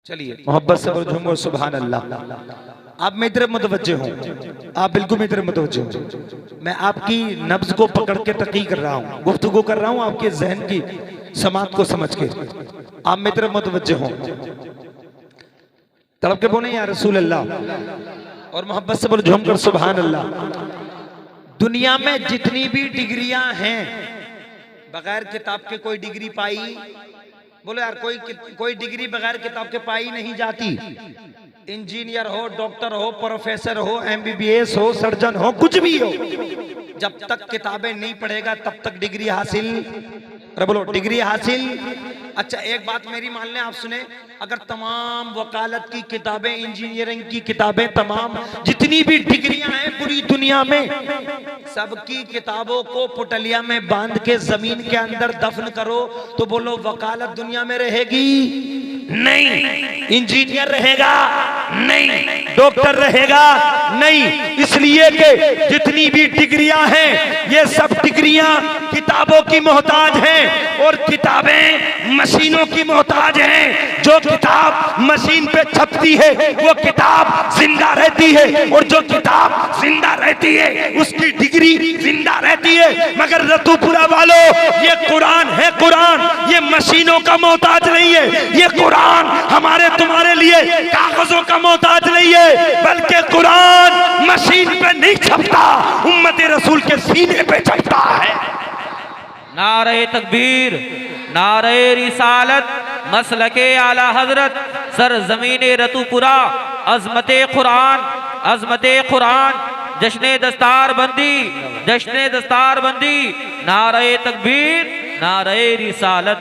चलिए मोहब्बत से बोलो झूमो सुभान अल्लाह। आप मेरी तरफ मुतवज्जे हों, आप बिल्कुल मेरी तरफ मुतवज्जे हों। मैं आपकी नब्ज को पकड़ के तकी कर रहा हूँ, गुफ्तगू कर रहा हूँ आपके जहन की समात को समझ के। आप मेरी तरफ मुतवज्जे हों, तड़प के बोले या रसूल अल्लाह, और मोहब्बत से बोलो झूम कर सुभान अल्लाह। दुनिया में जितनी भी डिग्रियां हैं, बगैर किताब के कोई डिग्री पाई, बोलो यार कोई डिग्री बगैर किताब के पाई नहीं जाती। इंजीनियर हो, डॉक्टर हो, प्रोफेसर हो, एमबीबीएस हो, सर्जन हो, कुछ भी हो, जब तक किताबें नहीं पढ़ेगा तब तक डिग्री हासिल। अरे बोलो डिग्री हासिल। अच्छा एक बात मेरी मान लें, आप सुने, अगर तमाम वकालत की किताबें, इंजीनियरिंग की किताबें, तमाम जितनी भी डिग्रियां हैं पूरी दुनिया में, सबकी किताबों को पुटलिया में बांध के जमीन के अंदर दफन करो तो बोलो वकालत दुनिया में रहेगी? नहीं। इंजीनियर रहेगा? नहीं। डॉक्टर रहेगा? नहीं। इसलिए कि जितनी भी डिग्रियां हैं ये सब डिग्रियां किताबों की मोहताज हैं, और किताबें मशीनों की मोहताज हैं। जो किताब मशीन पे छपती है वो किताब जिंदा रहती है, और जो किताब जिंदा रहती है उसकी डिग्री जिंदा रहती है। मगर रतुपुरा वालों, ये कुरान है, कुरान ये मशीनों का मोहताज नहीं है। ये कुरान हमारे तुम्हारे लिए कागजों का मोहताज नहीं है, बल्कि कुरान मशीन पे नहीं छपता, उम्मत रसूल के सीने पे छपता है। नारे तकबीर, नारे रिसालत, मसलके आला हजरत, सर जमीने रतुपुरा, अजमते कुरान, अजमते कुरान, जश्ने दस्तार बंदी, जश्ने दस्तार बंदी, नारे तकबीर, नारे रिसालत।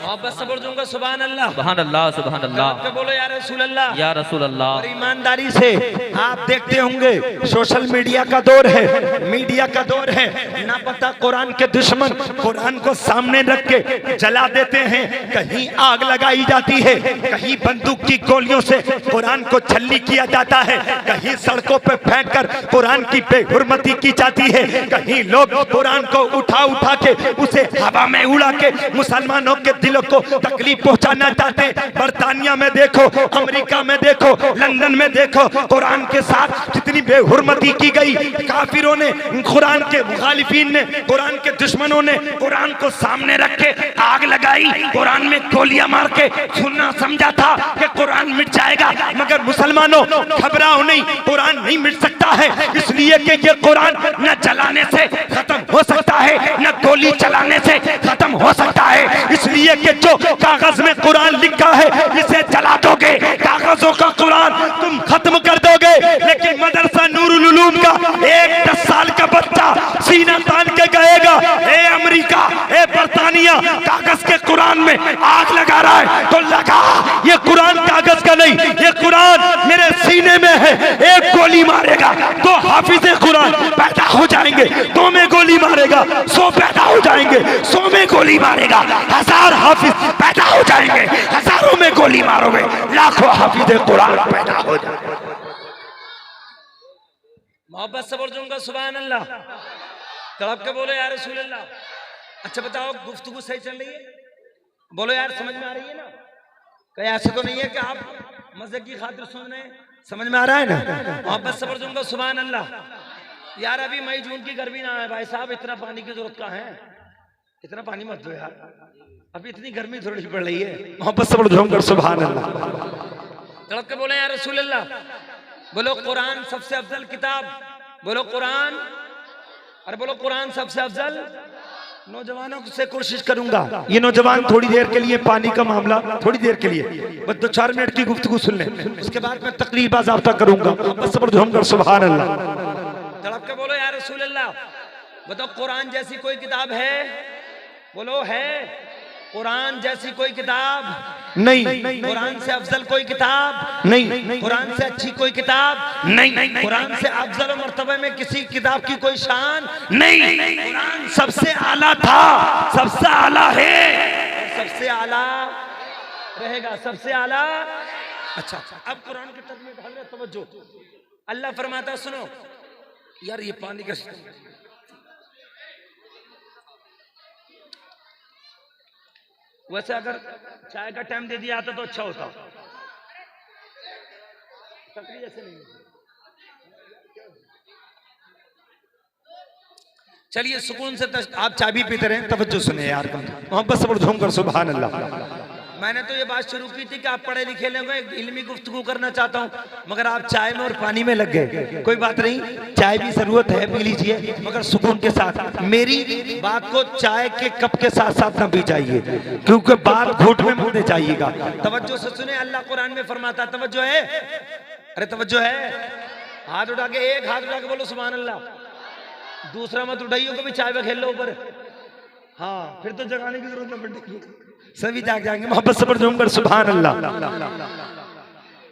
मोहब्बत से बोल दूंगा सुभान अल्लाह, सुभान अल्लाह, सुभान अल्लाह। बोलो या रसूल अल्लाह, या रसूल अल्लाह। और ईमानदारी से आप देखते होंगे सोशल मीडिया का दौर है, मीडिया का दौर है, ना पता कुरान के दुश्मन कुरान को सामने रख के जला देते हैं, कहीं आग लगाई जाती है, कहीं बंदूक की गोलियों से कुरान को छल्ली किया जाता है, कहीं सड़कों पे फेंककर कुरान की बेहुरमती की जाती है, कहीं लोग कुरान को उठा उठा के उसे हवा में उड़ा के मुसलमानों के दिलों को तकलीफ पहुंचाना चाहते हैं। बर्तानिया में देखो, अमेरिका में देखो, लंदन में देखो, कुरान के साथ जितनी बेहुरमती की गई, काफिरों ने, कुरान के मुखालिफिन ने, कुरान के दुश्मनों ने कुरान को सामने रख के आग लगाई, कुरान में गोलियां मार के सुनना समझा था कि कुरान मिट जाएगा। मगर मुसलमानों घबराओ नहीं, कुरान नहीं मिट सकता है, इसलिए कि ये कुरान न जलाने से खत्म हो सकता है, न गोली चलाने से खत्म हो सकता है। इसलिए कि जो कागज में कुरान लिखा है इसे जला दोगे, कागजों का कुरान तुम खत्म कर दोगे, लेकिन मदरसा नूरुल उलूम का एक 10 साल का बच्चा सीना तान के कहेगा, ए अमेरिका, ए बर्तानिया, कागज के कुरान में आग लगा रहा है, तो लगा, ये कुरान कागज का नहीं, ये कुरान मेरे सीने में है। एक गोली मारेगा तो हाफिज़े कुरान पैदा हो जाएंगे, 2 में गोली मारेगा 100 पैदा हो जाएंगे, 100 में गोली मारेगा 1000 हाफिज पैदा हो जाएंगे, हजारों में गोली मारोगे लाखों हाफिज़े कुरान पैदा हो जाएंगे। मोहब्बत से बोल दूंगा सुभान अल्लाह, तड़प के बोलो यार रसूल अल्लाह। अच्छा बताओ गुफ्तगू सही चल रही है? बोलो यार समझ में आ रही है ना? कहीं ऐसा तो नहीं है कि आप मजे की खातिर सुन रहे हैं? समझ में आ रहा है ना? मोहब्बत से बोल दूंगा सुभान अल्लाह। यार अभी मई जून की गर्मी ना है भाई साहब, इतना पानी की जरूरत कहाँ है? इतना पानी मत दो यार, अभी इतनी गर्मी थोड़ी पड़ रही है। मोहब्बत से बोलो सुभान अल्लाह, तड़प के बोले यार रसूल अल्लाह। बोलो कुरान सबसे अफजल किताब, बोलो कुरान, अरे बोलो कुरान सबसे अफजल। नौजवानों से कोशिश करूंगा, ये नौजवान थोड़ी देर के लिए, पानी का मामला थोड़ी देर के लिए, बस 2-4 मिनट की गुफ्तगू सुन लें, उसके बाद मैं तकरीर बाज़ाब्ता करूंगा। बस बोलो सुभान अल्लाह, तड़प के बोलो यार रसूल अल्लाह। बताओ कुरान जैसी कोई किताब है? बोलो है? कुरान जैसी कोई किताब नहीं, कुरान से अफजल कोई किताब नहीं, कुरान से अच्छी कोई किताब नहीं, कुरान से अफजल और मर्तबे में किसी किताब की कोई शान नहीं। कुरान सबसे आला था, सबसे आला है, सबसे आला रहेगा, सबसे आला। अच्छा अब कुरान की तरफ में ढल रहे, तवज्जो। अल्लाह फरमाता, सुनो यार ये पानी का वैसे अगर चाय का टाइम दे दिया था तो अच्छा होता। चलिए सुकून से आप चाय भी पीते रहे, तवज्जो सुने यार, मोहब्बत से झूम कर सुभान अल्लाह। मैंने तो ये बात शुरू की थी कि आप पढ़े लिखे लोग, इल्मी गुफ्तगू करना चाहता हूँ, मगर आप चाय में और पानी में लग गए। कोई बात नहीं, चाय भी जरूरत है, पी लीजिए, मगर सुकून के साथ। मेरी बात को चाय के कप के साथ साथ ना पी जाइए, क्योंकि बात घूट में मुंह दे जाइएगा। तवज्जो से सुने, अल्लाह कुरान में फरमाता, तवज्जो है, अरे तवज्जो है, हाथ उठा के, एक हाथ उठा के बोलो सुभान अल्लाह, दूसरा मत उठाइए, कभी चाय में खेल लो ऊपर, हाँ फिर तो जगाने की जरूरत न पड़ेगी, सभी जाग जाएंगे। मोहब्बत से झूम कर सुभान अल्लाह।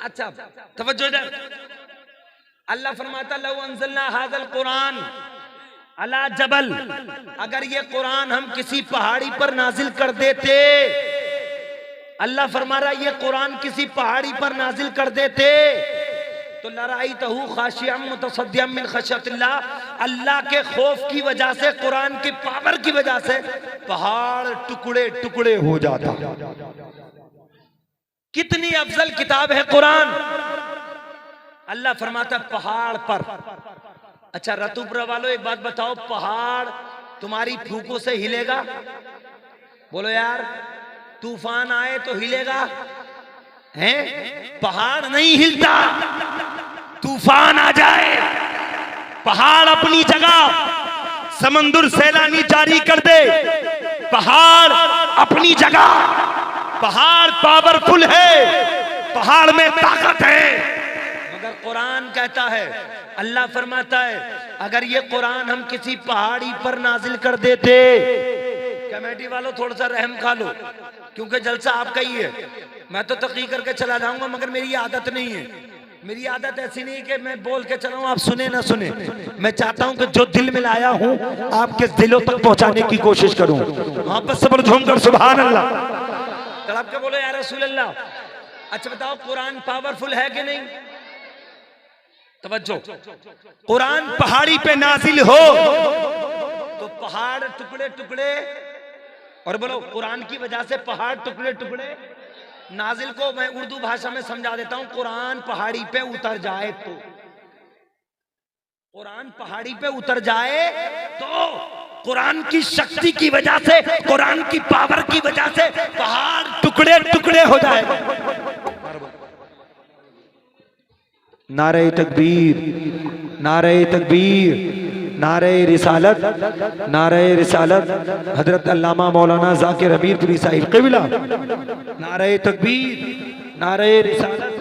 अच्छा तवज्जो, अल्लाह फरमाता लौ अंज़लना हाज़ल कुरान अला जबल, अगर ये कुरान हम किसी पहाड़ी पर नाजिल कर देते, अल्लाह फरमा रहा ये कुरान किसी पहाड़ी पर नाजिल कर देते तो लराइतहु खाशियम मुतसद्दियम मिन खशयतिल्लाह, अल्लाह के खौफ की वजह से, कुरान की पावर की वजह से पहाड़ टुकड़े टुकड़े हो जाता। कितनी अफजल किताब है कुरान। अल्लाह फरमाता पहाड़ पर। अच्छा रतुपुरा वालों एक बात बताओ, पहाड़ तुम्हारी फूकों से हिलेगा? बोलो यार, तूफान आए तो हिलेगा? हैं? पहाड़ नहीं हिलता, तूफान आ जाए, पहाड़ अपनी जगह, समंदर सैलानी जारी कर दे, पहाड़ अपनी जगह, पहाड़ पावरफुल है, पहाड़ में ताकत है। मगर कुरान कहता है, अल्लाह फरमाता है अगर ये कुरान हम किसी पहाड़ी पर नाजिल कर देते, कमेटी वालों थोड़ा सा रहम खा लो, क्योंकि जलसा आपका ही है, मैं तो तकी करके चला जाऊंगा, मगर मेरी आदत नहीं है। मेरी आदत ऐसी नहीं कि मैं बोल के चलाऊं आप सुने ना सुने। मैं चाहता हूं कि जो दिल में लाया हूं आपके दिलों तक पहुंचाने की कोशिश करूं। वापस से पर झूम कर सुभान अल्लाह, तड़प के बोलो या रसूल अल्लाह। अच्छा बताओ कुरान पावरफुल है कि नहीं? तवज्जो, कुरान पहाड़ी पे नाजिल हो तो पहाड़ टुकड़े टुकड़े, और बोलो कुरान की वजह से पहाड़ टुकड़े टुकड़े। नाजिल को मैं उर्दू भाषा में समझा देता हूं, कुरान पहाड़ी पे उतर जाए तो, कुरान पहाड़ी पे उतर जाए तो कुरान की शक्ति की वजह से, कुरान की पावर की वजह से पहाड़ टुकड़े टुकड़े हो जाएगा। नारे तकबीर, नारे तकबीर, नारे रिसालत, नारे रिसालत, हजरत अल्लामा मौलाना जाकिर हमीरपुरी साहिब क़िबला, नारे तकबीर, नारे रिसालत।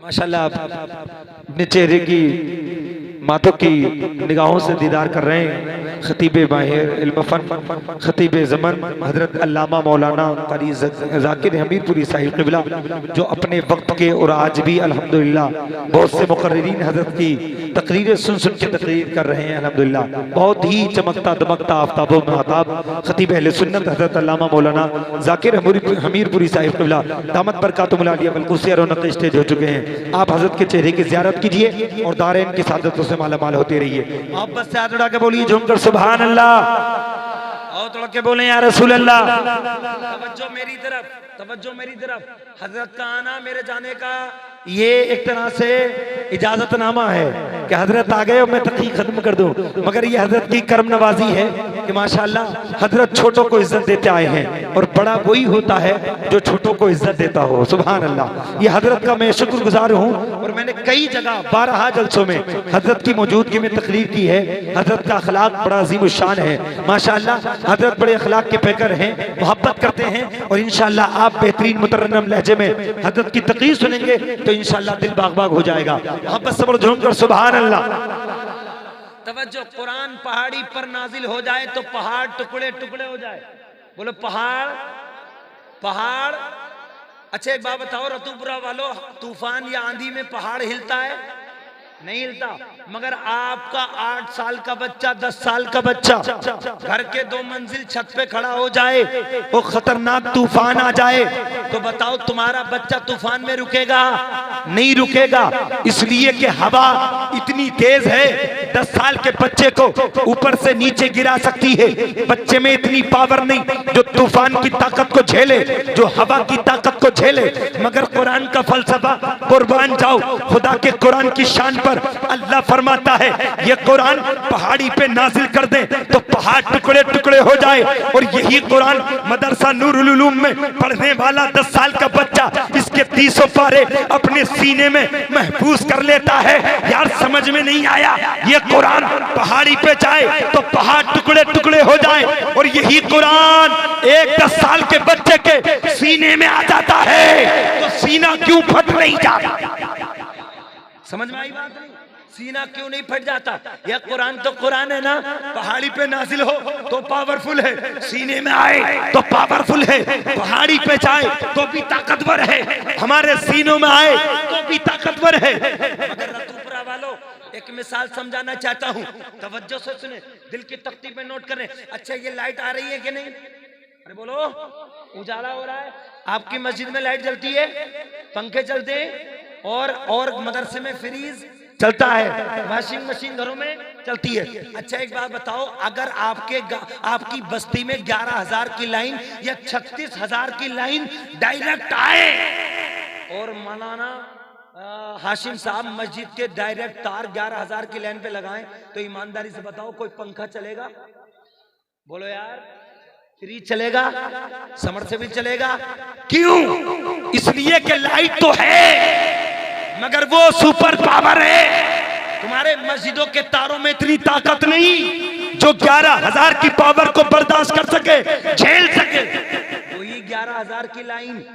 माशाल्लाह अपने चेहरे की मातों की निगाहों से दीदार कर रहे हैं खतीब माहिर इल्म फन, खतीब ज़मन हजरत अल्लामा मौलाना क़ारी ज़ाकिर हमीरपुरी साहिब क़िबला, जो अपने वक्त के और आज भी अल्हम्दुलिल्लाह बहुत से मुक़र्रिरीन हजरत की तकरीरें सुन सुन के तकरीर कर रहे हैं। अल्हम्दुलिल्लाह बहुत ही चमकता दमकता आफ्ताबो महताब खतीब अहले सुन्नत हजरत अल्लामा मौलाना ज़ाकिर हमीरपुरी साहिब क़िबला दामत बरकातुहुल आलिया बल्कुसिया रौनक स्टेज हो चुके हैं। आप हजरत के चेहरे की ज़ियारत कीजिए और दारैन की सादतों से माला माल होते रहिए। आप बस से हाथ उठा के बोलिए झूमकर सुभान अल्लाह, और तोड़ के बोले या रसूल अल्लाह। तवज्जो मेरी तरफ, तवज्जो मेरी तरफ। हजरत का आना मेरे जाने का ये एक तरह से इजाजतनामा है कि हजरत आ गए और मैं तकरीर खत्म कर दूं, मगर ये हजरत की करम नवाजी है कि माशाल्लाह हजरत छोटों को इज्जत देते आए हैं, और बड़ा वही होता है जो छोटों को इज्जत देता हो। सुभान अल्लाह, ये हजरत का मैं शुक्रगुजार हूँ। और मैंने कई जगह 12 जलसों में हजरत की मौजूदगी में तकरीर की है। हजरत का अखलाक बड़ा अजीम शान है माशाल्लाह। हजरत बड़े अखलाक के पैकर हैं, मोहब्बत करते हैं, और इंशाल्लाह आप बेहतरीन मुतरन्नम लहजे में हजरत की तकरीर सुनेंगे तो इंशाल्लाह दिल बाग बाग हो जाएगा। मोहब्बत से बोलो झूम कर सुभान अल्लाह। तवज्जो, कुरान पहाड़ी पर नाजिल हो जाए तो पहाड़ टुकड़े टुकड़े हो जाए। बोलो पहाड़, पहाड़। अच्छा एक बात बताओ रतुपुरा वालों, तूफान या आंधी में पहाड़ हिलता है? नहीं हिलता। मगर आपका 8 साल का बच्चा, 10 साल का बच्चा घर के 2 मंजिल छत पे खड़ा हो जाए, वो खतरनाक तूफान आ जाए, तो बताओ तुम्हारा बच्चा तूफान में रुकेगा? नहीं रुकेगा। इसलिए कि हवा इतनी तेज है, 10 साल के बच्चे को ऊपर से नीचे गिरा सकती है। बच्चे में इतनी पावर नहीं जो तूफान की ताकत को झेले, जो हवा की ताकत को झेले। मगर कुरान का फलसफा, कुर्बान जाओ खुदा के कुरान की शान पर। अल्लाह फरमाता है ये कुरान पहाड़ी पे नाजिल कर दे तो पहाड़ टुकड़े टुकड़े हो जाए। और यही कुरान मदरसा नूरुल उलूम में पढ़ने वाला 10 साल का बच्चा इसके 300 पारे अपने सीने में महफूज कर लेता है। यार समझ में नहीं आया? ये कुरान पहाड़ी पे जाए तो पहाड़ टुकड़े टुकड़े हो जाए, और यही कुरान एक 10 साल के बच्चे के सीने में आ जाता है तो सीना क्यों फट नहीं जाता? समझ में आई बात? नहीं, सीना क्यों नहीं फट जाता? यह कुरान तो कुरान है ना। पहाड़ी पे नाजिल हो तो पावरफुल है, सीने में आए तो पावरफुल है, पहाड़ी पे जाए तो भी ताकतवर है, हमारे सीनों में आए तो भी ताकतवर है। मगर रतूपुरा वालों, एक मिसाल समझाना चाहता हूँ, तवज्जो से सुने, दिल की तख्ती पे नोट करें। अच्छा ये लाइट आ रही है कि नहीं? अरे बोलो, उजाला हो रहा है? आपकी मस्जिद में लाइट जलती है, पंखे चलते हैं, और मदरसे में फ्रीज चलता है, वॉशिंग मशीन घरों में चलती है। अच्छा एक बात बताओ, अगर आपकी बस्ती में 11,000 की लाइन या 36,000 की लाइन डायरेक्ट आए और मौलाना हाशिम साहब मस्जिद के डायरेक्ट तार 11,000 की लाइन पे लगाएं, तो ईमानदारी से बताओ कोई पंखा चलेगा? बोलो यार, फ्रीज चलेगा? समरसेबल चलेगा? क्यों? इसलिए कि लाइट तो है मगर वो सुपर पावर है। तुम्हारे मस्जिदों के तारों में इतनी ताकत नहीं जो 11,000 की पावर को बर्दाश्त कर सके, झेल सके। वही 11,000 की लाइन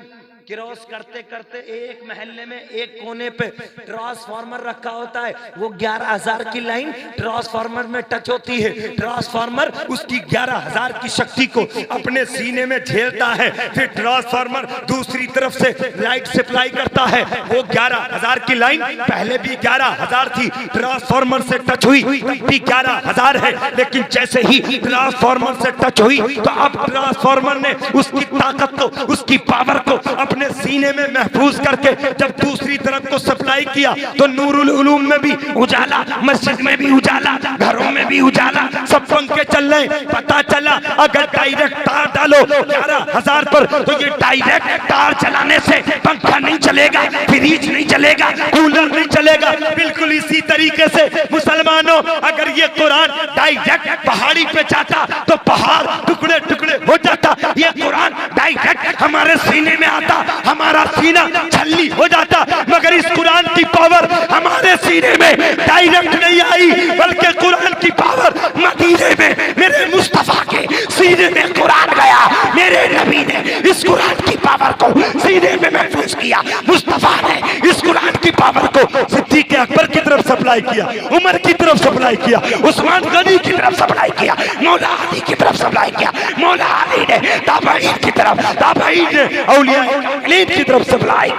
क्रॉस करते करते एक महल्ले में एक कोने पे ट्रांसफार्मर रखा होता है, वो 11,000 की लाइन ट्रांसफार्मर में टच होती है। ट्रांसफार्मर उसकी 11,000 की शक्ति को अपने सीने में झेलता है, फिर ट्रांसफार्मर दूसरी तरफ से लाइट सप्लाई करता है। वो 11,000 की लाइन पहले भी 11,000 थी, ट्रांसफार्मर से टच हुई तब भी 11,000 है, लेकिन जैसे ही ट्रांसफार्मर से टच हुई तो अब ट्रांसफार्मर ने उसकी ताकत को, उसकी पावर को अपने सीने में महफूज करके जब दूसरी तरफ को सप्लाई किया तो नूरुल उलूम में भी उजाला, मस्जिद में भी उजाला, घरों में भी उजाला, सब पंखे चल रहे। पता चला अगर डायरेक्ट तार डालो 11,000 पर तो ये डायरेक्ट तार चलाने से पंखा नहीं चलेगा, फ्रिज नहीं चलेगा, कूलर नहीं चलेगा। बिल्कुल इसी तरीके से मुसलमानों, अगर ये कुरान डायरेक्ट पहाड़ी पे जाता तो पहाड़ टुकड़े टुकड़े हो जाता। ये कुरान डायरेक्ट हमारे सीने में आता, हमारा सीना छल्ली हो जाता। मगर इस कुरान की पावर हमारे सीने में डायरेक्ट नहीं आई, बल्कि कुरान की पावर मदीने में मेरे मुस्तफा के सीने में कुरान गया। मेरे नबी ने इस कुरान की पावर को सीने में महफूज किया। मुस्तफा ने इस कुरान की पावर को सिद्दीक़ अकबर की तरफ सप्लाई किया, उमर की तरफ सप्लाई किया, उस्मान गनी की तरफ सप्लाई किया, मौला अली की तरफ सप्लाई किया, मौला अली ने ताबईन की तरफ, ताबईन ने औलिया अली की तरफ सप्लाई।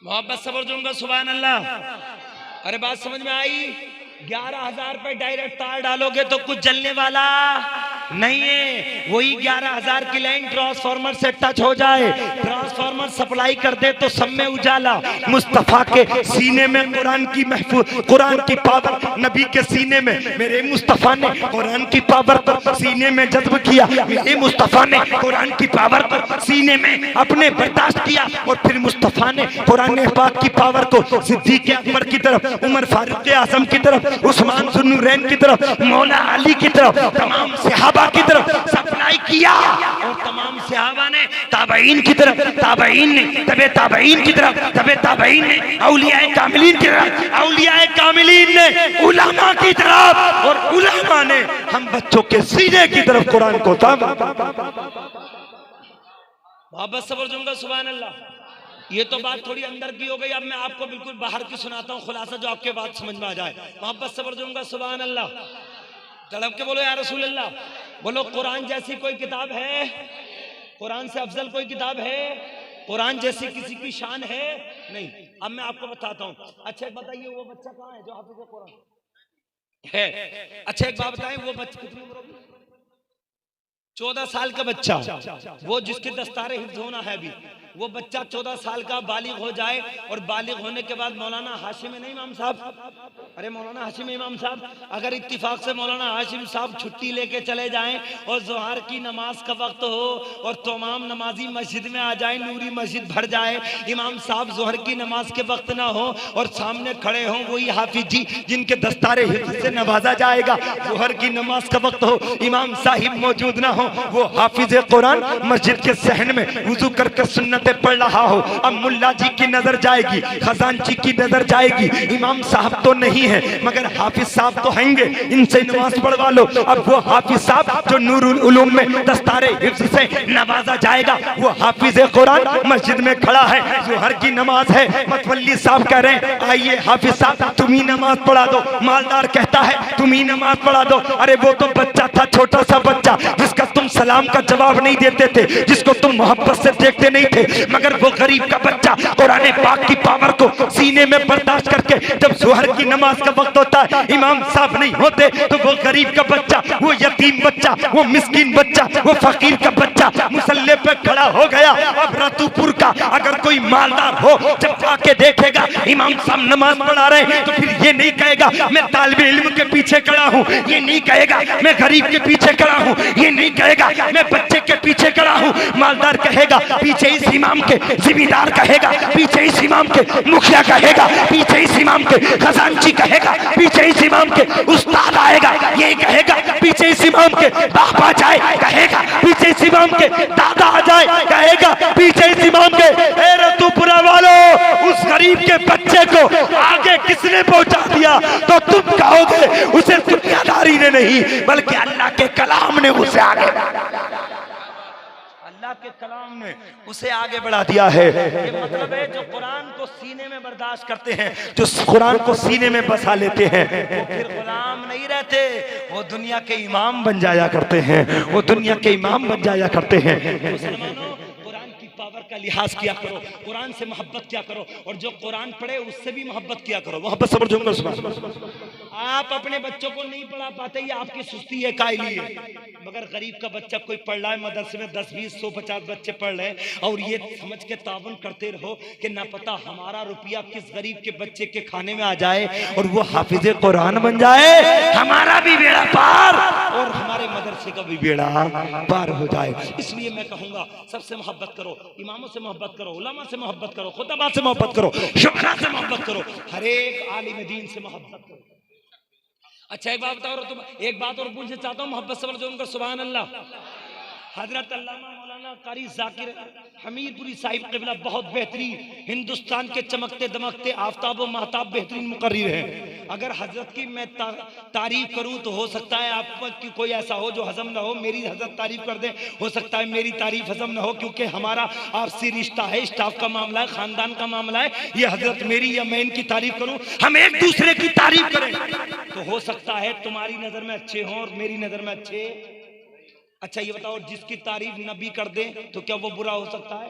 मोहब्बत सबर दूंगा, सुभान अल्लाह। अरे बात समझ में आई? 11,000 पे डायरेक्ट तार डालोगे तो कुछ जलने वाला नहीं है। वही 11,000 की लाइन ट्रांसफार्मर से टच हो जाए, ट्रांसफार्मर सप्लाई कर दे तो सब में उजाला। मुस्तफा के सीने में कुरान की महफूज, कुरान की पावर नबी के सीने में, मेरे मुस्तफा ने कुरान की पावर को सीने में जज्ब किया, मेरे मुस्तफा ने कुरान की पावर को सीने में अपने बर्दाश्त किया। और फिर मुस्तफा ने कुरान पाक की पावर को सिद्दीक़ अकबर की तरफ, उमर फारूक आजम की तरफ, उस्मान ज़ुन्नुरैन की तरफ, मौला अली की तरफ, तमाम सहाबा की तरफ सप्लाई किया। और तमाम सहाबा ने ताबईन की तरफ, ताबईन ने तबे ताबईन की तरफ, तबे ताबईन ने औलिया कामिलीन की तरफ, औलिया कामिलीन ने उलमा की तरफ, और उलमा ने हम बच्चों के सीने की तरफ कुरान को। मोहब्बत सबर दूंगा, सुभान अल्लाह। ये तो बात थोड़ी अंदर की हो गई। अब मैं आपको बिल्कुल बाहर की सुनाता हूँ खुलासा, जो आपके बात समझ में आ जाए। मोहब्बत से बरजूंगा सुभान अल्लाह, तड़प के बोलो या रसूल अल्लाह। बोलो कुरान जैसी कोई किताब है? कुरान से अफजल कोई किताब है? कुरान जैसी किसी की शान है? नहीं। अब मैं आपको बताता हूँ। अच्छा बताइए, वो बच्चा कहाँ है जो हाफिज़ कुरान है? अच्छा एक बात बताएं, वो बच्चा कितनी उम्र होगी? 14 साल का बच्चा, वो जिसके दस्तारे हिफ्ज़ होना है अभी, वो बच्चा 14 साल का बालिग हो जाए, और बालिग होने के बाद मौलाना हाशिम नहीं इमाम साहब, अरे मौलाना हाशिम इमाम साहब, अगर इत्तिफाक से मौलाना हाशिम साहब छुट्टी लेके चले जाएं और ज़ोहर की नमाज का वक्त हो और तमाम नमाजी मस्जिद में आ जाए, नूरी मस्जिद भर जाए, इमाम साहब ज़ोहर की नमाज के वक्त ना हो और सामने खड़े हों वही हाफिज जी जिनके दस्तारे हिफ्ज़ से नवाजा जाएगा, ज़ोहर की नमाज का वक्त हो, इमाम साहिब मौजूद ना हो, वो हाफिज कुरान मस्जिद के सहन में वुजू करके सुन्नतें पढ़ रहा हो, अब मुल्ला जी की नजर जाएगी, खजानची की नजर जाएगी, इमाम साहब तो नहीं है मगर हाफिज साहब तो हैंगे, इनसे नमाज पढ़वा लो। अब वो हाफिज साहब जो नूरुल उलूम में दस्तारे हिफ्ज़ से नवाजा जाएगा, वो हाफिज कुरान मस्जिद में खड़ा है, ज़ोहर की नमाज है, मतवल्ली साहब कह रहे हैं आइए हाफिज साहब तुम ही नमाज पढ़ा दो, मालदार कहता है तुम ही नमाज पढ़ा दो। अरे वो तो बच्चा था, छोटा सा बच्चा, जिसका तुम सलाम का जवाब नहीं देते थे, जिसको तुम मोहब्बत से देखते नहीं थे, मगर वो गरीब का बच्चा कुरान पाक की पावर को सीने में बर्दाश्त करके जब ज़ोहर की नमाज का वक्त होता है, इमाम साहब नहीं होते, तो वो गरीब का बच्चा, वो यतीम बच्चा, वो मिस्कीन बच्चा, वो फकीर का बच्चा मुसल्ले पे खड़ा हो गया। अब रतुपुर का अगर कोई मालदार हो, जब आके देखेगा इमाम साहब नमाज पढ़ा रहे, तो फिर ये नहीं कहेगा मैं तालिबे इल्म के पीछे खड़ा हूँ, ये नहीं कहेगा मैं गरीब के पीछे खड़ा हूँ, ये नहीं कहेगा मैं बच्चे के पीछे खड़ा हूँ। मालदार कहेगा पीछे इस इमाम के, जिम्मेदार कहेगा पीछे इस इमाम के, मुखिया कहेगा पीछे इस इमाम के, खजांची कहेगा पीछे इस इमाम के, उस्ताद आएगा ये कहेगा पीछे इस इमाम के, बाबा जाए कहेगा पीछे इस इमाम के, दादा आ जाए कहेगा पीछे इस इमाम के। ए रतुपुरा वालों, उस गरीब के बच्चे को आगे किसने पहुंचा दिया? तो तुम कहोगे उसे दुनियादारी ने नहीं, बल्कि अल्लाह के कलाम ने उसे आगे, अल्लाह के कलाम ने उसे आगे बढ़ा दिया है। ये मतलब है जो कुरान को सीने में बर्दाश्त करते हैं, जो कुरान को सीने में बसा लेते हैं, वो फिर गुलाम नहीं रहते, वो दुनिया के इमाम बन जाया करते हैं, वो दुनिया के इमाम बन जाया करते हैं। मुसलमानों, कुरान की पावर का लिहाज किया करो, कुरान से मोहब्बत किया करो, और जो कुरान पढ़े उससे भी मोहब्बत किया करो। मोहब्बत सब्र जुम्मन। आप अपने बच्चों को नहीं पढ़ा पाते, ये आपकी सुस्ती है, कायली है, मगर गरीब का बच्चा कोई पढ़ रहा है, मदरसे में 10, 20, 100, 50 बच्चे पढ़ रहे हैं, और ये समझ के तावन करते रहो कि ना पता हमारा रुपया किस गरीब के बच्चे के खाने में आ जाए और वो हाफिज कुरान बन जाए, हमारा भी बेड़ा पार और हमारे मदरसे का भी बेड़ा पार हो जाए। इसलिए मैं कहूंगा सबसे मोहब्बत करो, इमामों से मोहब्बत करो, उलमा से मोहब्बत करो, खुतबा से मोहब्बत करो, शुरा से मोहब्बत करो, हर एक आलिम दीन से मोहब्बत करो। अच्छा एक बात बताओ, तुम एक बात और पूछना चाहता हूँ, मोहब्बत से जो सुभान अल्लाह। हजरत अल्लामा मौलाना कारी जाकिर हमीरपुरी साहिब क़िबला बहुत बेहतरीन, हिंदुस्तान के चमकते दमकते आफ्ताब व महताब बेहतरीन मुकर्रिर हैं। अगर हजरत की मैं तारीफ करूं तो हो सकता है आपकी कोई ऐसा हो जो हजम ना हो, मेरी हजरत तारीफ कर दे, हो सकता है मेरी तारीफ हजम ना हो, क्योंकि हमारा आपसी रिश्ता है, स्टाफ का मामला है, खानदान का मामला है। ये हजरत मेरी या मैं इनकी तारीफ करूं, हम एक दूसरे की तारीफ करें, तो हो सकता है तुम्हारी नजर में अच्छे हों और मेरी नजर में अच्छे। अच्छा ये बताओ, जिसकी तारीफ नबी कर दे तो क्या वो बुरा हो सकता है?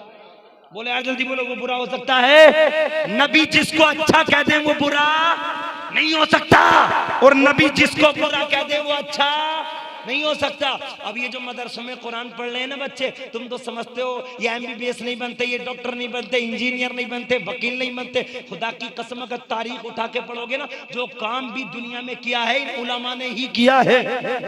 बोले यार जल्दी बोलो, वो बुरा हो सकता है? नबी जिसको अच्छा कह दे वो बुरा नहीं हो सकता, और नबी जिसको बुरा कह दे वो अच्छा नहीं हो सकता। अब ये जो मदरसों में कुरान पढ़ रहे हैं ना बच्चे, तुम तो समझते हो ये MBBS नहीं बनते, ये डॉक्टर नहीं बनते, इंजीनियर नहीं बनते, वकील नहीं बनते। खुदा की कसम अगर तारीख उठा के पढ़ोगे ना, जो काम भी दुनिया में किया है इन उलमा ने ही किया है,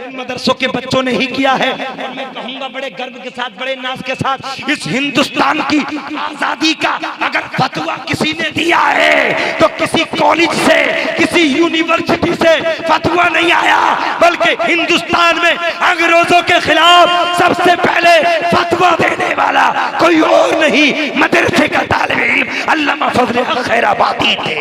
इन मदरसों के बच्चों ने ही किया है। और मैं कहूंगा बड़े गर्व के साथ, बड़े नाज के साथ, इस हिंदुस्तान की आजादी का अगर फतवा किसी ने दिया है तो किसी कॉलेज से, किसी यूनिवर्सिटी से फतवा नहीं आया, बल्कि हिंदुस्तान में अंग्रेजों के खिलाफ सबसे पहले फतवा देने वाला कोई और नहीं, मदरसे का तालिब इल्म अल्लामा फजल हक खैराबादी थे।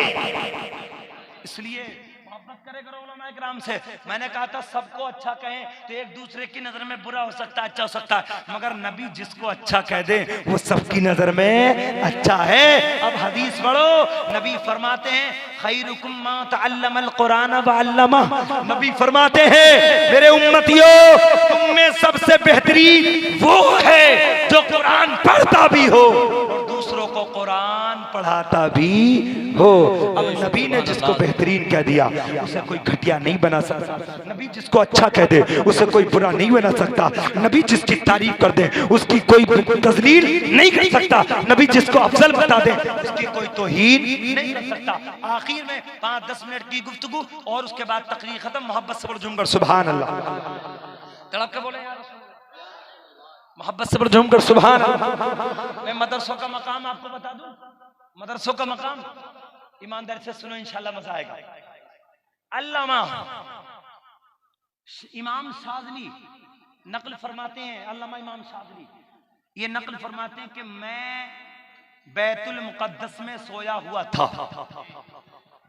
इसलिए मोहब्बत करे करो उलमा इकराम से। मैंने कहा था सबको अच्छा कहें तो एक दूसरे की नजर में बुरा हो सकता है, अच्छा हो सकता है, मगर नबी जिसको अच्छा कह दे वो सबकी नजर में अच्छा है। अब हदीस पढ़ो, नबी फरमाते हैं खैरुकुम मा तअल्लमल कुरान व अल्लमा। नबी फरमाते हैं मेरे उम्मतियों तुम में सबसे बेहतरीन वो है जो कुरान पढ़ता भी हो और दूसरों को कुरान पढ़ाता भी हो। अब नबी ने जिसको बेहतरीन कह दिया उसे कोई घटिया नहीं बना सकता। नबी जिसको अच्छा कह दे उसे कोई बुरा नहीं बना सकता। नबी जिसकी तारीफ कर दे उसकी कोई तजलील नहीं कर सकता। नबी जिसको अफजल बता दे उसकी कोई तौहीन नहीं कर सकता। आखिर में 5-10 मिनट की गुफ्तगू और उसके बाद तकरीर खत्म। मोहब्बत से झूमकर सुभान अल्लाह तड़प के बोले यार, मोहब्बत से झूमकर सुभान अल्लाह। मैं मदरसों का मकाम आपको बता दूं, मदरसों का मकाम ईमानदारी से सुनो, इंशाल्लाह मजा आएगा। अल्लामा इमाम शाज़ली नकल फरमाते हैं, अल्लामा इमाम शाज़ली ये नकल फरमाते हैं कि मैं बैतुल मुक़द्दस में सोया हुआ था,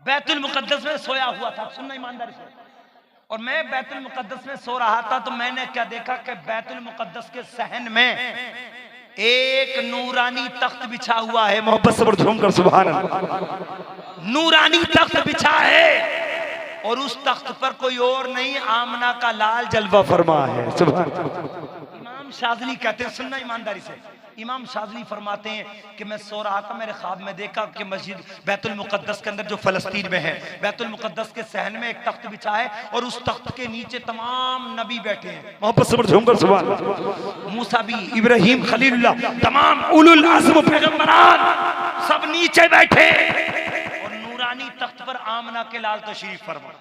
बैतुल मुक़द्दस में सोया हुआ था, सुनना ईमानदारी से। और मैं बैतुल मुक़द्दस में सो रहा था तो मैंने क्या देखा कि बैतुल मुक़द्दस के सहन में एक नूरानी तख्त बिछा हुआ है। मोहब्बत से झूमकर सुभान अल्लाह। नूरानी तख्त बिछा है और उस तख्त पर कोई और नहीं आमना का लाल जलवा फरमा है। सुभान अल्लाह। इमाम शाज़ली कहते हैं, सुनना ईमानदारी से, इमाम शाज़ली फरमाते हैं कि मैं सो रहा था, मेरे ख्वाब में देखा कि मस्जिद बैतुल मुक़द्दस के अंदर जो फ़लस्तीन में है, बैतुल मुक़द्दस के सहन में एक तख्त बिछा है और उस तख्त के नीचे तमाम नबी बैठे हैं। मोहब्बत से झूमकर सुभान अल्लाह। मूसा भी, इब्राहीम खलीलुल्लाह, तमाम उलुल अज़्म पैगंबरान सब नीचे बैठे और नूरानी तख्त पर आमना के लाल तशरीफ फरमा।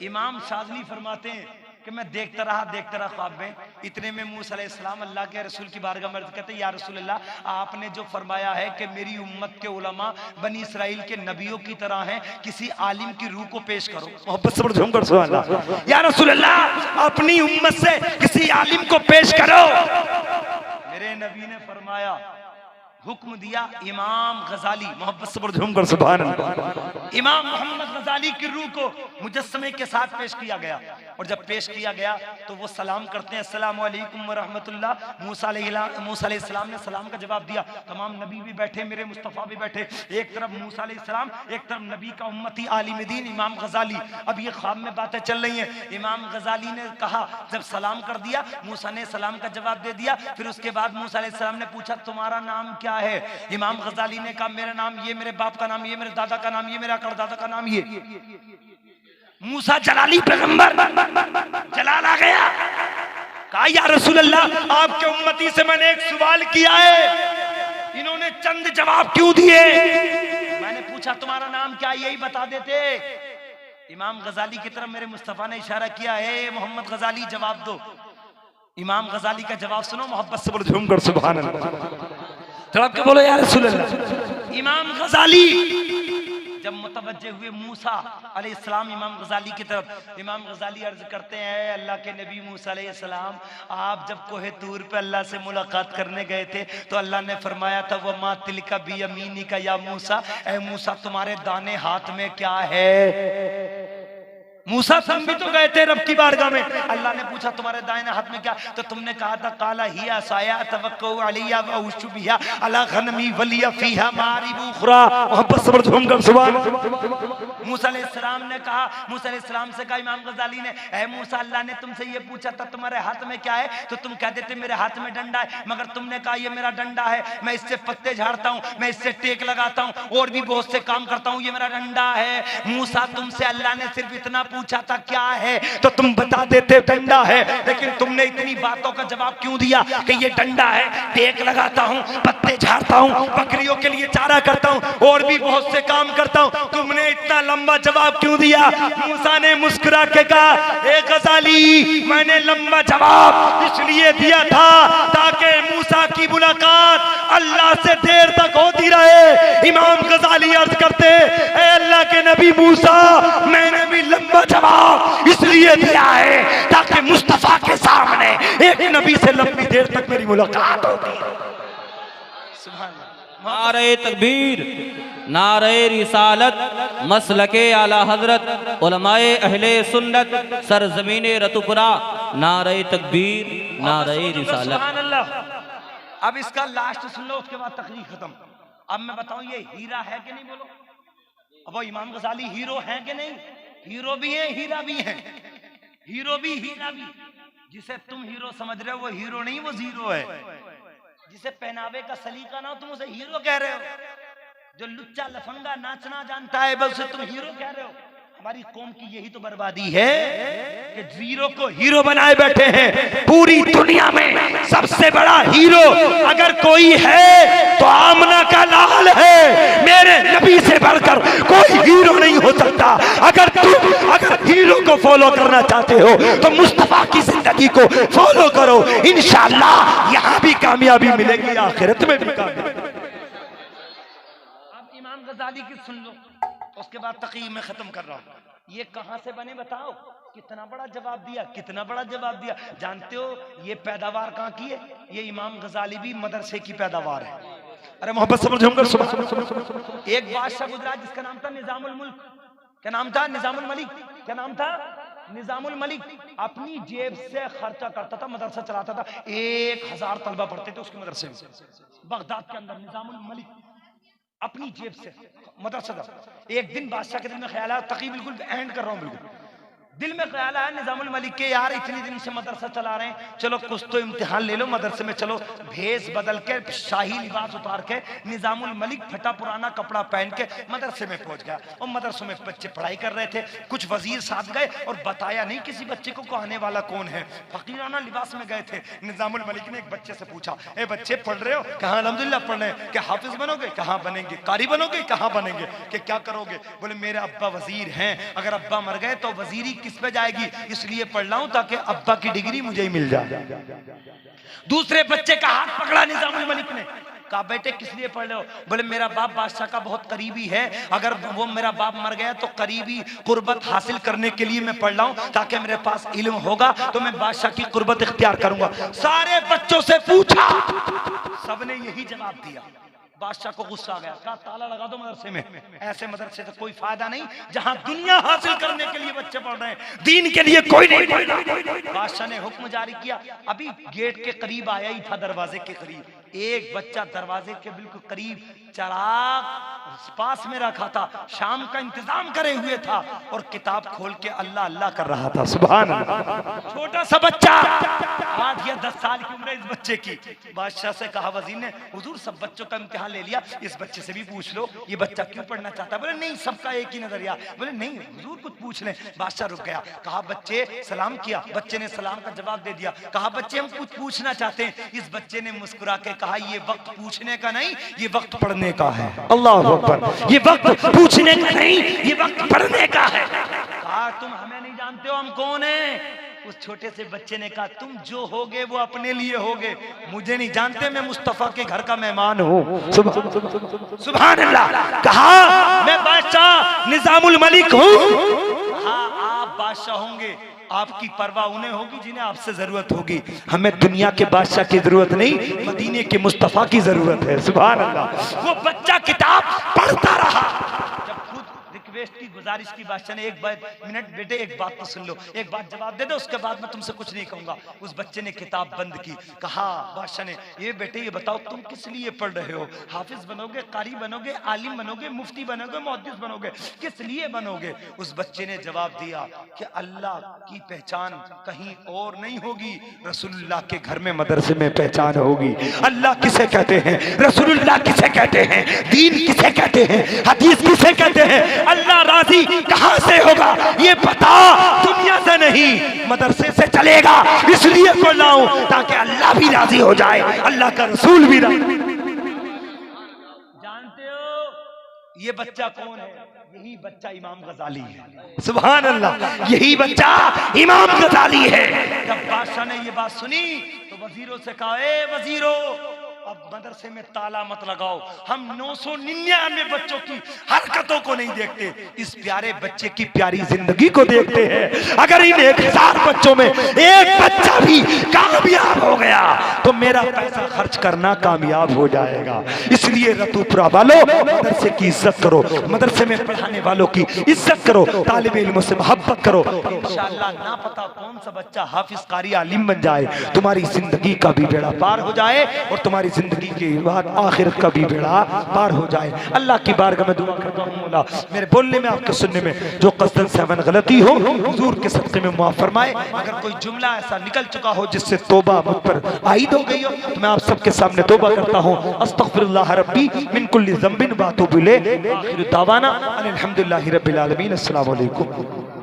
इमाम शाज़ली फरमाते हैं कि मैं देखता रहा ख्वाब में। इतने में मूसा अलैहिस्सलाम अल्लाह के रसूल की बारगाह में अर्ज़ कहते हैं, या रसूल अल्लाह आपने जो फरमाया है कि मेरी उम्मत के उलमा बनी इसराइल के नबियों की तरह हैं, किसी आलिम की रूह को पेश करो। मोहब्बत से झूमकर सुभान अल्लाह। या रसूल अल्लाह अपनी उम्मत से किसी आलिम को पेश करो। मेरे नबी ने फरमाया, हुक्म दिया, इमाम गजाली, मोहब्बत से झूमकर सुभान अल्लाह, इमाम मोहम्मद गजाली की रूह को मुजस्समे के साथ पेश किया गया। और जब पेश किया गया तो वो सलाम करते हैं, अस्सलामु अलैकुम व रहमतुल्लाह। मूसा अलैहिस्सलाम ने सलाम का जवाब दिया। तमाम नबी भी बैठे, मेरे मुस्तफ़ा भी बैठे, एक तरफ मूसा अलैहिस्सलाम, एक तरफ नबी का उम्मती आलिम दीन इमाम गजाली। अब ये ख्वाब में बातें चल रही हैं। इमाम गजाली ने कहा, जब सलाम कर दिया, मूसा ने सलाम का जवाब दे दिया। फिर उसके बाद मूसा अलैहिस्सलाम ने पूछा तुम्हारा नाम क्या है? इमाम गजाली ने कहा मेरा नाम ये, मेरे बाप का नाम ये, मेरे दादा का नाम ये, मेरे अकड़दादा का नाम ये। मूसा जलाली पैगंबर, जलाल आ गया। कहा या रसूल अल्लाह आपके उम्मती से मैंने एक सवाल किया है, इन्होंने चंद जवाब क्यों दिए? मैंने पूछा तुम्हारा नाम क्या, यही बता देते। इमाम गजाली की तरफ मेरे मुस्तफा ने इशारा किया है, मोहम्मद गजाली जवाब दो। इमाम गजाली का जवाब सुनो, मोहब्बत से बोलो झूमकर सुभान अल्लाह। तड़प के बोलो या रसूल अल्लाह। इमाम गजाली जब मुतवज्जे हुए मूसा अलैहिस्सलाम इमाम गजाली की तरफ, इमाम गजाली अर्ज करते हैं, अल्लाह के नबी मूसा अलैहिस्सलाम आप जब कोहे तूर पे अल्लाह से मुलाकात करने गए थे तो अल्लाह ने फरमाया था वो मा तिलका बी यमीनी का या मूसा, ए मूसा तुम्हारे दाने हाथ में क्या है? मूसा तुम भी तो गए थे रब की बारगाह में, अल्लाह ने पूछा तुम्हारे दाहिने हाथ में क्या? तो तुमने कहा था काला हिया साया तवक्कु अलैया व उशु बिहा अला गनमी वलिया फीहा मारिब उखरा। मोहब्बत से झूमकर सुभान। मूसा अलैहिस्सलाम ने कहा, मूसा अलैहिस्सलाम से कहा इमाम गजाली ने, ऐ मूसा अल्लाह ने तुमसे ये पूछा था तुम्हारे हाथ में क्या है, तो तुम कह देते मेरे हाथ में डंडा है, मगर तुमने कहा ये मेरा डंडा है, मैं इससे पत्ते झाड़ता हूँ, मैं इससे टेक लगाता हूँ और भी बहुत से काम करता हूँ, ये मेरा डंडा है। मूसा तुमसे अल्लाह ने सिर्फ इतना पूछा था क्या है, तो तुम बता देते डंडा है, लेकिन तुमने इतनी बातों का जवाब क्यों दिया कि ये डंडा है, टेक लगाता हूँ, पत्ते झाड़ता हूँ, बकरियों के लिए चारा करता हूँ और भी बहुत से काम करता हूँ, तुमने इतना लंबा जवाब क्यों दिया? मूसा ने मुस्कुरा के कहा, ए गजाली मैंने लंबा जवाब इसलिए दिया था ताकि मूसा की मुलाकात अल्लाह से देर तक होती रहे। इमाम गजाली अर्ज करते, ए अल्लाह के नबी मूसा मैंने भी लंबा जवाब इसलिए दिया है ताकि मुस्तफा के सामने एक नबी से लंबी देर तक मेरी मुलाकात होती। सुभान अल्लाह। नारे तकबीर, नारे रिसालत, मसलके आला हजरत, उलमाए अहले सुन्नत, सरजमीने रतुपुरा, नारे तकबीर, नारे रिसालत। सुभान अल्लाह। अब इसका लास्ट सुन लो, उसके बाद तकरीर खत्म। अब मैं बताऊं ये हीरा है कि नहीं, बोलो। अब वो इमाम गजाली हीरो है कि नहीं? हीरो भी है, हीरा भी है। हीरो भी, हीरा भी। जिसे तुम हीरो समझ रहे हो वो हीरो नहीं, वो जीरो है। जिसे पहनावे का सलीका ना हो तुम उसे हीरो कह रहे हो। जो लुच्चा लफंगा नाचना जानता है बस उसे तुम हीरो कह रहे हो। हमारी कौम की यही तो बर्बादी है कि जीरो को हीरो बनाए बैठे हैं। पूरी दुनिया में सबसे बड़ा हीरो अगर कोई है तो आमना का लाल है। मेरे नबी से बढ़कर कोई हीरो नहीं हो सकता। अगर हीरो को फॉलो करना चाहते हो तो मुस्तफा की जिंदगी को फॉलो करो, इंशाअल्लाह यहाँ भी कामयाबी मिलेगी, आखिरत में भी कामयाबी। अब इमाम गजाली की सुन लो, उसके बाद तक़ीद में खत्म कर रहा हूं। ये कहां से बने बताओ? कितना बड़ा जवाब दिया, कितना बड़ा जवाब दिया। जानते हो ये पैदावार कहां की है? ये इमाम गजाली भी मदरसे की पैदावार है। अरे मोहब्बत समझो। एक बादशाह गुजरा जिसका नाम था निजामुल मुल्क। क्या नाम था? निजामुल मलिक। क्या नाम था? निजामुल मलिक। अपनी जेब से खर्चा करता था, मदरसा चलाता था। 1000 तलबा पढ़ते थे उसके मदरसे में, बगदाद के अंदर। निजामुल मलिक अपनी जेब से मदरसा था। एक दिन बादशाह के दिल में ख्याल आया, तकी बिल्कुल एंड कर रहा हूं, बिल्कुल दिल में ख्याल आया निजामुल मलिक के, यार इतनी दिन से मदरसा चला रहे हैं, चलो कुछ तो इम्तिहान ले लो मदरसे में। चलो भेष बदल के, शाही लिबास उतार के, निजामुल मलिक फटा पुराना कपड़ा पहन के मदरसे में पहुंच गया। और मदरसों में बच्चे पढ़ाई कर रहे थे। कुछ वजीर साथ गए और बताया नहीं किसी बच्चे को कहने वाला कौन है। फकीराना लिबास में गए थे। निजामुल मलिक ने एक बच्चे से पूछा, ए बच्चे पढ़ रहे हो? कहा अल्हम्दुलिल्लाह पढ़ रहे हैं। क्या हाफिज बनोगे? कहाँ बनेंगे। कारी बनोगे? कहाँ बनेंगे। कि क्या करोगे? बोले मेरे अब्बा वजीर हैं, अगर अब्बा मर गए तो वजीरी किस पे जाएगी, इसलिए पढ़ रहा हूं ताकि अब्बा की डिग्री मुझे ही मिल जाए। दूसरे बच्चे का हाथ पकड़ा निजामुल मलिक ने, कहा बेटे किस लिए पढ़ रहे हो? बोले मेरा बाप बादशाह का बहुत करीबी है, अगर वो मेरा बाप मर गया तो करीबी कुर्बत हासिल करने के लिए मैं पढ़ रहा हूं ताकि मेरे पास इल्म होगा तो मैं बादशाह की कुर्बत इख्तियार करूंगा। सारे बच्चों से पूछा, सबने यही जवाब दिया। बादशाह को गुस्सा आ गया, कहा ताला लगा दो मदरसे में। ऐसे मदरसे से कोई फायदा नहीं जहां दुनिया हासिल करने के लिए बच्चे पढ़ रहे हैं, दीन के लिए कोई नहीं पढ़ रहा। बादशाह ने हुक्म जारी किया। अभी गेट के करीब आया ही था, दरवाजे के करीब एक बच्चा दरवाजे के बिल्कुल करीब चिराग पास में रखा था, शाम का इंतजाम करे हुए था और किताब खोल के अल्लाह अल्लाह कर रहा था। सुभान अल्लाह। छोटा सा बच्चा, 8 या 10 साल की उम्र इस बच्चे की। बादशाह से कहा वजीर ने, हुजूर सब बच्चों का इम्तिहान ले लिया, इस बच्चे से भी पूछ लो ये बच्चा क्यों पढ़ना चाहता है। बोले नहीं सबका एक ही नजरिया। बोले नहीं हुजूर कुछ पूछ लें। बादशाह रुक गया। कहा बच्चे सलाम किया, बच्चे ने सलाम का जवाब दे दिया। कहा बच्चे हम कुछ पूछना चाहते हैं। इस बच्चे ने मुस्कुरा के कहा ये वक्त पूछने का नहीं, ये वक्त पढ़ने का है। अल्लाह अकबर। ये वक्त पूछने का नहीं, ये वक्त पढ़ने का है। कहा तुम हमें नहीं जानते हो हम कौन है। उस छोटे से बच्चे ने कहा तुम जो होगे वो अपने लिए होगे, मुझे नहीं जानते, मैं मुस्तफा के घर का मेहमान हूँ। सुभान अल्लाह। कहा मैं बादशाह निजामुल मलिक हूँ। हाँ आप बादशाह होंगे, आपकी परवाह उन्हें होगी जिन्हें आपसे जरूरत होगी। हमें दुनिया के बादशाह की जरूरत नहीं, मदीने के मुस्तफा की जरूरत है। सुभान अल्लाह। वो बच्चा किताब पढ़ता रहा। जब खुद रिक्वेस्ट की, गुजारिश की बादशाह ने, एक मिनट बेटे एक बात तो सुन लो, एक बात जवाब दे दो, उसके बाद मैं तुमसे कुछ नहीं कहूंगा। उस बच्चे ने किताब बंद की। कहा बादशाह ने, ये बेटे ये बताओ तुम किस लिए पढ़ रहे हो? हाफिज बनोगे, कारी बनोगे, आलिम बनोगे, मुफ्ती बनोगे, मुहद्दिस बनोगे, किस लिए बनोगे? उस बच्चे ने जवाब दिया कि अल्लाह की पहचान कहीं और नहीं होगी, रसूलुल्लाह के घर में मदरसे में पहचान होगी। अल्लाह किसे कहते हैं, रसूलुल्लाह किसे कहते हैं, दीन किसे कहते हैं, हदीस किसे कहते हैं, अल्लाह राजी कहां से होगा ये पता दुनिया से नहीं मदरसे से चलेगा। इसलिए पढ़ रहा हूं ताकि अल्लाह भी राजी हो जाए, अल्लाह का रसूल भी राजी। जानते हो ये बच्चा कौन है? यही बच्चा इमाम गजाली है। सुभान अल्लाह। यही बच्चा इमाम गजाली है। जब बादशाह ने ये बात सुनी तो वजीरों से कहा, ए वजीरों अब मदरसे में ताला मत लगाओ, हम 999 बच्चों की हरकत बातों को नहीं देखते, इस प्यारे बच्चे की प्यारी जिंदगी को देखते हैं। अगर इन 1000 बच्चों में एक बच्चा भी कामयाब हो गया तो मेरा पैसा खर्च करना कामयाब हो जाएगा। इसलिए रतूपुरा वालों, मदरसे की इज्जत करो, मदरसे में पढ़ाने वालों की इज्जत करो, तालिब इल्म से मोहब्बत करो। इंशाअल्लाह ना पता कौन सा बच्चा हाफिज कारी आलिम बन जाए, तुम्हारी जिंदगी का भी बेड़ा पार हो जाए और तुम्हारी जिंदगी के बाद आखिरत का भी बेड़ा पार हो जाए। अल्लाह की बारगाह में दुआ करता हूँ, मौला मेरे बोलने में आपके सुनने में जो कसदन सहवन गलती हो हुजूर के सदक़े में माफ फरमाए। अगर कोई जुमला ऐसा निकल चुका हो जिससे तौबा मुझ पर आयद हो गई हो तो मैं आप सबके सामने तौबा करता हूँ। अस्तगफिरुल्लाह रब्बी मिन कुल्ली ज़ंबिन व अतूबु इलैह। आखिर दावाना अनिल हम्दुलिल्लाहि रब्बिल आलमीन। अस्सलामु अलैकुम।